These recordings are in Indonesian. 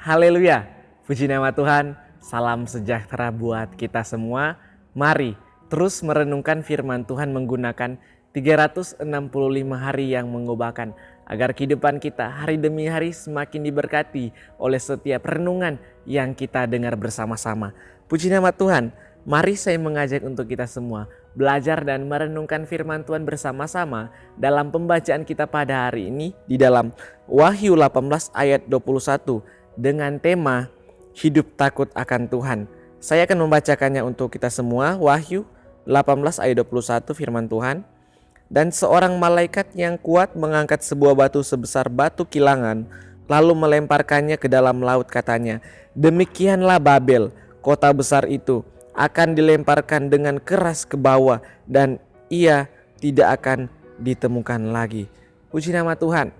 Haleluya, puji nama Tuhan, salam sejahtera buat kita semua. Mari terus merenungkan firman Tuhan menggunakan 365 hari yang mengubahkan, agar kehidupan kita hari demi hari semakin diberkati oleh setiap renungan yang kita dengar bersama-sama. Puji nama Tuhan, mari saya mengajak untuk kita semua belajar dan merenungkan firman Tuhan bersama-sama dalam pembacaan kita pada hari ini di dalam Wahyu 18 ayat 21 dengan tema hidup takut akan Tuhan. Saya akan membacakannya untuk kita semua. Wahyu 18 ayat 21 firman Tuhan. Dan seorang malaikat yang kuat mengangkat sebuah batu sebesar batu kilangan, lalu melemparkannya ke dalam laut, katanya, demikianlah Babel, kota besar itu, akan dilemparkan dengan keras ke bawah, dan ia tidak akan ditemukan lagi. Puji nama Tuhan.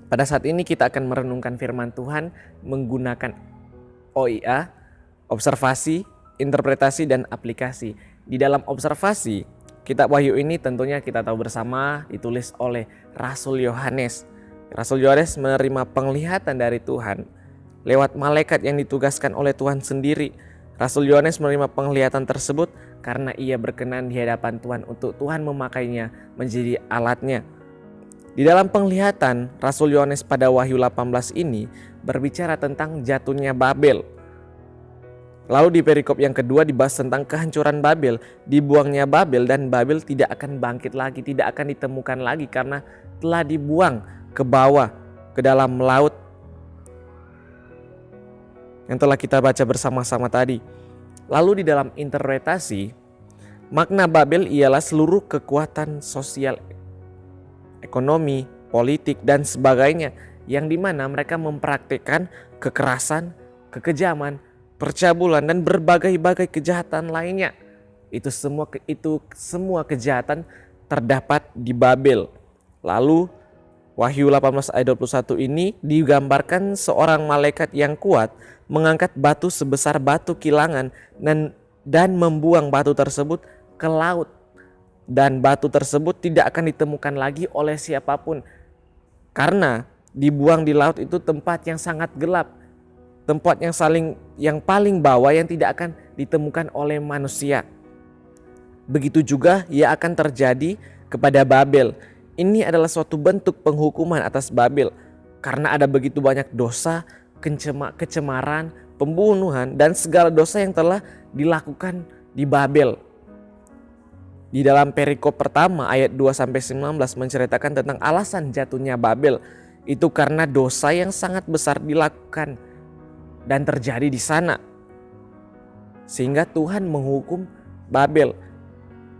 Pada saat ini kita akan merenungkan firman Tuhan menggunakan OIA, observasi, interpretasi, dan aplikasi. Di dalam observasi, kitab Wahyu ini tentunya kita tahu bersama ditulis oleh Rasul Yohanes. Rasul Yohanes menerima penglihatan dari Tuhan lewat malaikat yang ditugaskan oleh Tuhan sendiri. Rasul Yohanes menerima penglihatan tersebut karena ia berkenan di hadapan Tuhan untuk Tuhan memakainya menjadi alatnya. Di dalam penglihatan, Rasul Yohanes pada Wahyu 18 ini berbicara tentang jatuhnya Babel. Lalu di perikop yang kedua dibahas tentang kehancuran Babel, dibuangnya Babel, dan Babel tidak akan bangkit lagi, tidak akan ditemukan lagi karena telah dibuang ke bawah, ke dalam laut yang telah kita baca bersama-sama tadi. Lalu di dalam interpretasi, makna Babel ialah seluruh kekuatan sosial, ekonomi, politik, dan sebagainya, yang dimana mereka mempraktikkan kekerasan, kekejaman, percabulan, dan berbagai-bagai kejahatan lainnya. Itu semua kejahatan terdapat di Babel. Lalu Wahyu 18 ayat 21 ini digambarkan seorang malaikat yang kuat mengangkat batu sebesar batu kilangan dan membuang batu tersebut ke laut. Dan batu tersebut tidak akan ditemukan lagi oleh siapapun, karena dibuang di laut itu tempat yang sangat gelap, tempat yang paling bawah yang tidak akan ditemukan oleh manusia. Begitu juga ia akan terjadi kepada Babel. Ini adalah suatu bentuk penghukuman atas Babel karena ada begitu banyak dosa, kecemaran, pembunuhan, dan segala dosa yang telah dilakukan di Babel. Di dalam perikop pertama ayat 2-19 menceritakan tentang alasan jatuhnya Babel. Itu karena dosa yang sangat besar dilakukan dan terjadi di sana, sehingga Tuhan menghukum Babel.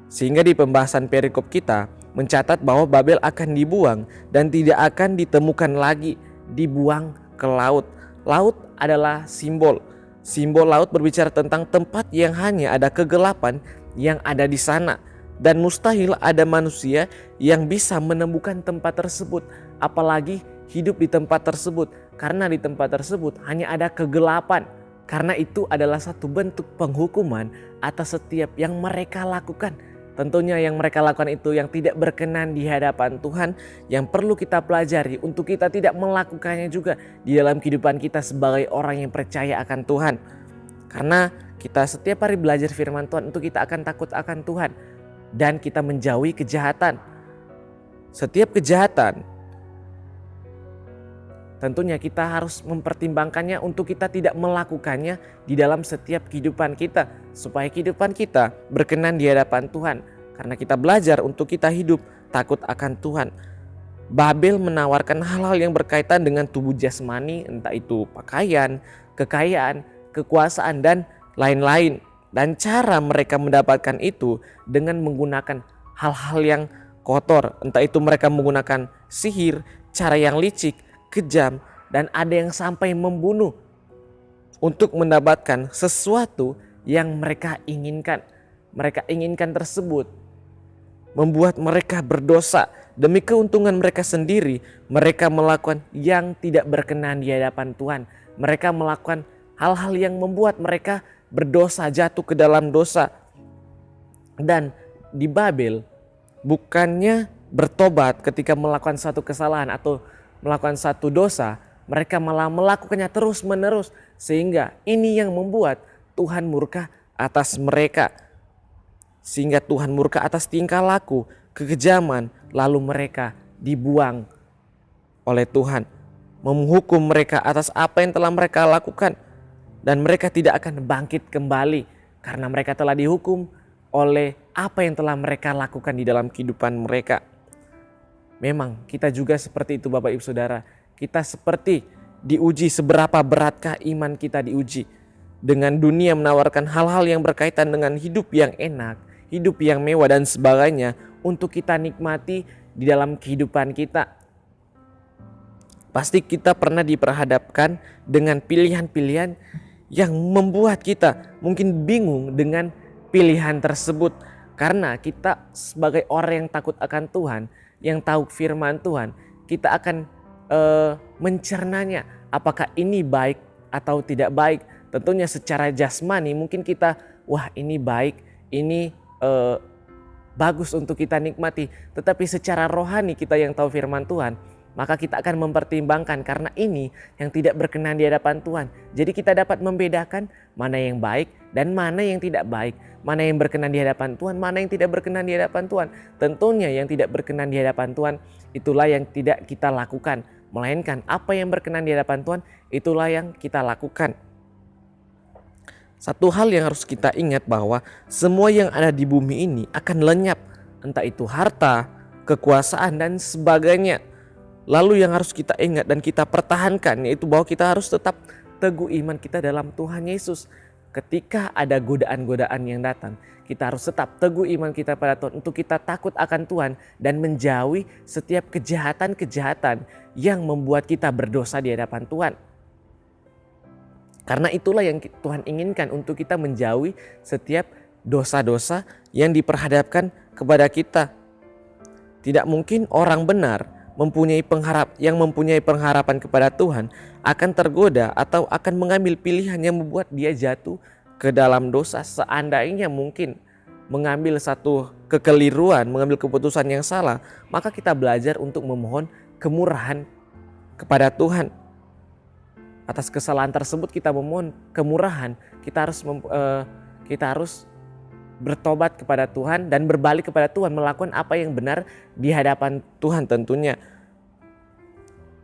Sehingga di pembahasan perikop kita mencatat bahwa Babel akan dibuang dan tidak akan ditemukan lagi, dibuang ke laut. Laut adalah simbol. Simbol laut berbicara tentang tempat yang hanya ada kegelapan yang ada di sana. Dan mustahil ada manusia yang bisa menemukan tempat tersebut, apalagi hidup di tempat tersebut, karena di tempat tersebut hanya ada kegelapan. Karena itu adalah satu bentuk penghukuman atas setiap yang mereka lakukan. Tentunya yang mereka lakukan itu yang tidak berkenan di hadapan Tuhan, yang perlu kita pelajari untuk kita tidak melakukannya juga di dalam kehidupan kita sebagai orang yang percaya akan Tuhan. Karena kita setiap hari belajar firman Tuhan untuk kita akan takut akan Tuhan dan kita menjauhi kejahatan. Setiap kejahatan tentunya kita harus mempertimbangkannya untuk kita tidak melakukannya di dalam setiap kehidupan kita, supaya kehidupan kita berkenan di hadapan Tuhan. Karena kita belajar untuk kita hidup takut akan Tuhan. Babel menawarkan hal-hal yang berkaitan dengan tubuh jasmani, entah itu pakaian, kekayaan, kekuasaan, dan lain-lain. Dan cara mereka mendapatkan itu dengan menggunakan hal-hal yang kotor, entah itu mereka menggunakan sihir, cara yang licik, kejam, dan ada yang sampai membunuh untuk mendapatkan sesuatu yang mereka inginkan. Mereka inginkan tersebut membuat mereka berdosa. Demi keuntungan mereka sendiri, mereka melakukan yang tidak berkenan di hadapan Tuhan. Mereka melakukan hal-hal yang membuat mereka berdosa, jatuh ke dalam dosa. Dan di Babel bukannya bertobat ketika melakukan satu kesalahan atau melakukan satu dosa, mereka malah melakukannya terus-menerus, sehingga ini yang membuat Tuhan murka atas mereka. Sehingga Tuhan murka atas tingkah laku, kekejaman, lalu mereka dibuang oleh Tuhan, menghukum mereka atas apa yang telah mereka lakukan, dan mereka tidak akan bangkit kembali karena mereka telah dihukum oleh apa yang telah mereka lakukan di dalam kehidupan mereka. Memang kita juga seperti itu Bapak Ibu Saudara. Kita seperti diuji seberapa beratkah iman kita diuji. Dengan dunia menawarkan hal-hal yang berkaitan dengan hidup yang enak, hidup yang mewah dan sebagainya untuk kita nikmati di dalam kehidupan kita. Pasti kita pernah diperhadapkan dengan pilihan-pilihan yang membuat kita mungkin bingung dengan pilihan tersebut. Karena kita sebagai orang yang takut akan Tuhan, yang tahu firman Tuhan, kita akan mencernanya apakah ini baik atau tidak baik. Tentunya secara jasmani mungkin kita, wah ini baik, ini bagus untuk kita nikmati. Tetapi secara rohani kita yang tahu firman Tuhan, maka kita akan mempertimbangkan karena ini yang tidak berkenan di hadapan Tuhan. Jadi kita dapat membedakan mana yang baik dan mana yang tidak baik. Mana yang berkenan di hadapan Tuhan, mana yang tidak berkenan di hadapan Tuhan. Tentunya yang tidak berkenan di hadapan Tuhan itulah yang tidak kita lakukan. Melainkan apa yang berkenan di hadapan Tuhan itulah yang kita lakukan. Satu hal yang harus kita ingat bahwa semua yang ada di bumi ini akan lenyap. Entah itu harta, kekuasaan dan sebagainya. Lalu yang harus kita ingat dan kita pertahankan yaitu bahwa kita harus tetap teguh iman kita dalam Tuhan Yesus. Ketika ada godaan-godaan yang datang, kita harus tetap teguh iman kita pada Tuhan untuk kita takut akan Tuhan dan menjauhi setiap kejahatan-kejahatan yang membuat kita berdosa di hadapan Tuhan. Karena itulah yang Tuhan inginkan untuk kita menjauhi setiap dosa-dosa yang diperhadapkan kepada kita. Tidak mungkin orang benar mempunyai pengharapan kepada Tuhan akan tergoda atau akan mengambil pilihan yang membuat dia jatuh ke dalam dosa. Seandainya mungkin mengambil satu kekeliruan, mengambil keputusan yang salah, maka kita belajar untuk memohon kemurahan kepada Tuhan. Atas kesalahan tersebut kita memohon kemurahan, kita harus bertobat kepada Tuhan dan berbalik kepada Tuhan, melakukan apa yang benar di hadapan Tuhan tentunya.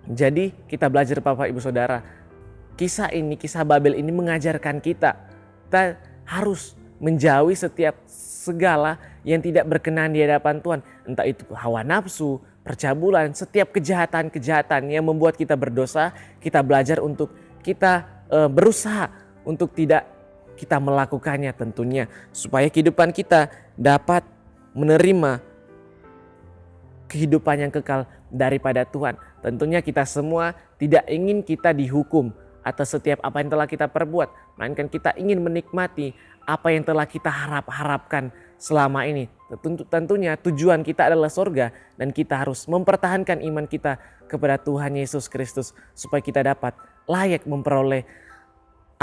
Jadi kita belajar Bapak Ibu Saudara, kisah Babel ini mengajarkan kita harus menjauhi setiap segala yang tidak berkenan di hadapan Tuhan. Entah itu hawa nafsu, percabulan, setiap kejahatan-kejahatan yang membuat kita berdosa, kita belajar untuk kita berusaha untuk tidak kita melakukannya tentunya. Supaya kehidupan kita dapat menerima kehidupan yang kekal daripada Tuhan. Tentunya kita semua tidak ingin kita dihukum atas setiap apa yang telah kita perbuat. Melainkan kita ingin menikmati apa yang telah kita harapkan selama ini. Tentunya tujuan kita adalah surga dan kita harus mempertahankan iman kita kepada Tuhan Yesus Kristus supaya kita dapat layak memperoleh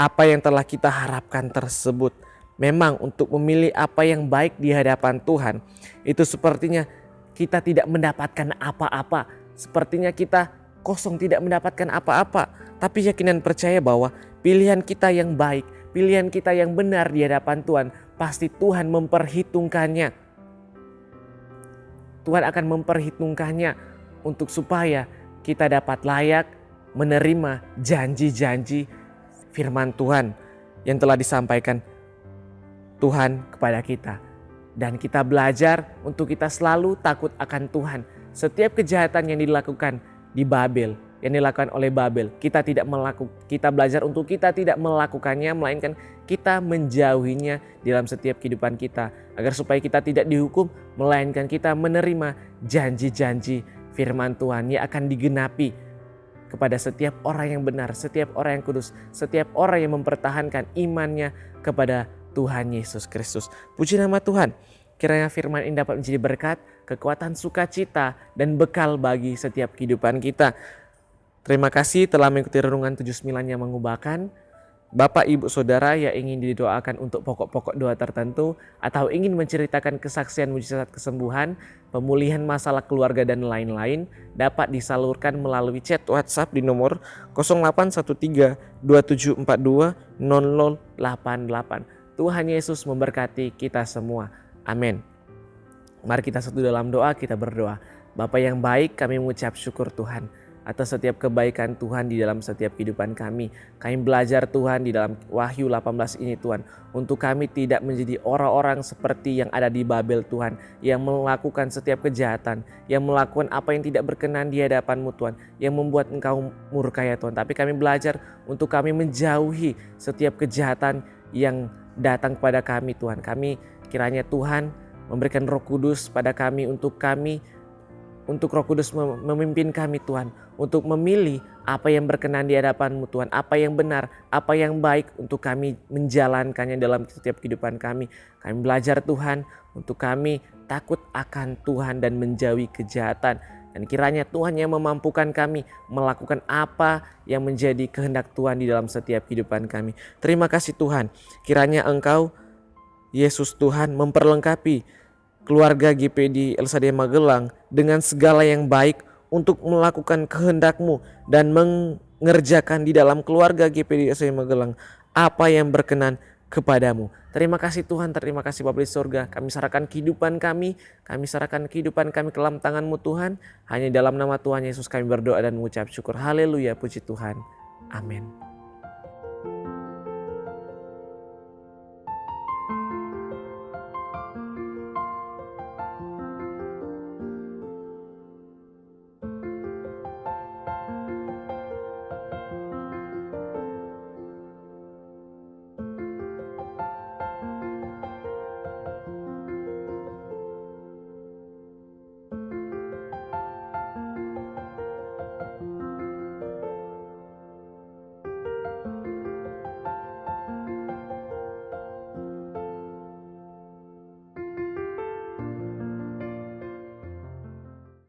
apa yang telah kita harapkan tersebut. Memang untuk memilih apa yang baik di hadapan Tuhan itu sepertinya kita tidak mendapatkan apa-apa. Sepertinya kita kosong, tidak mendapatkan apa-apa. Tapi yakin dan percaya bahwa pilihan kita yang baik, pilihan kita yang benar di hadapan Tuhan, pasti Tuhan memperhitungkannya. Tuhan akan memperhitungkannya untuk supaya kita dapat layak menerima janji-janji firman Tuhan yang telah disampaikan Tuhan kepada kita. Dan kita belajar untuk kita selalu takut akan Tuhan. Setiap kejahatan yang dilakukan di Babel, yang dilakukan oleh Babel, kita belajar untuk kita tidak melakukannya, melainkan kita menjauhinya dalam setiap kehidupan kita, agar supaya kita tidak dihukum, melainkan kita menerima janji-janji firman Tuhan yang akan digenapi kepada setiap orang yang benar, setiap orang yang kudus, setiap orang yang mempertahankan imannya kepada Tuhan Yesus Kristus. Puji nama Tuhan. Kiranya firman ini dapat menjadi berkat, kekuatan, sukacita, dan bekal bagi setiap kehidupan kita. Terima kasih telah mengikuti renungan 79 yang mengubahkan. Bapak, Ibu, Saudara yang ingin didoakan untuk pokok-pokok doa tertentu atau ingin menceritakan kesaksian mujizat kesembuhan, pemulihan masalah keluarga dan lain-lain dapat disalurkan melalui chat WhatsApp di nomor 0813 2742 0088. Tuhan Yesus memberkati kita semua. Amin. Mari kita satu dalam doa, kita berdoa. Bapa yang baik, kami mengucap syukur Tuhan atas setiap kebaikan Tuhan di dalam setiap kehidupan kami. Kami belajar Tuhan di dalam Wahyu 18 ini Tuhan, untuk kami tidak menjadi orang-orang seperti yang ada di Babel Tuhan, yang melakukan setiap kejahatan, yang melakukan apa yang tidak berkenan di hadapan-Mu Tuhan, yang membuat Engkau murka ya Tuhan. Tapi kami belajar untuk kami menjauhi setiap kejahatan yang datang kepada kami Tuhan. Kami kiranya Tuhan memberikan Roh Kudus pada kami, untuk Roh Kudus memimpin kami Tuhan, untuk memilih apa yang berkenan di hadapan-Mu Tuhan, apa yang benar, apa yang baik untuk kami menjalankannya dalam setiap kehidupan kami. Kami belajar Tuhan untuk kami takut akan Tuhan dan menjauhi kejahatan. Dan kiranya Tuhan yang memampukan kami melakukan apa yang menjadi kehendak Tuhan di dalam setiap kehidupan kami. Terima kasih Tuhan, kiranya Engkau Yesus Tuhan memperlengkapi keluarga GPD LSD Magelang dengan segala yang baik untuk melakukan kehendak-Mu dan mengerjakan di dalam keluarga GPD LSD Magelang apa yang berkenan kepadamu. Terima kasih Tuhan, terima kasih Bapa di surga. Kami serahkan kehidupan kami ke dalam tangan-Mu Tuhan. Hanya dalam nama Tuhan Yesus kami berdoa dan mengucap syukur. Haleluya, puji Tuhan. Amin.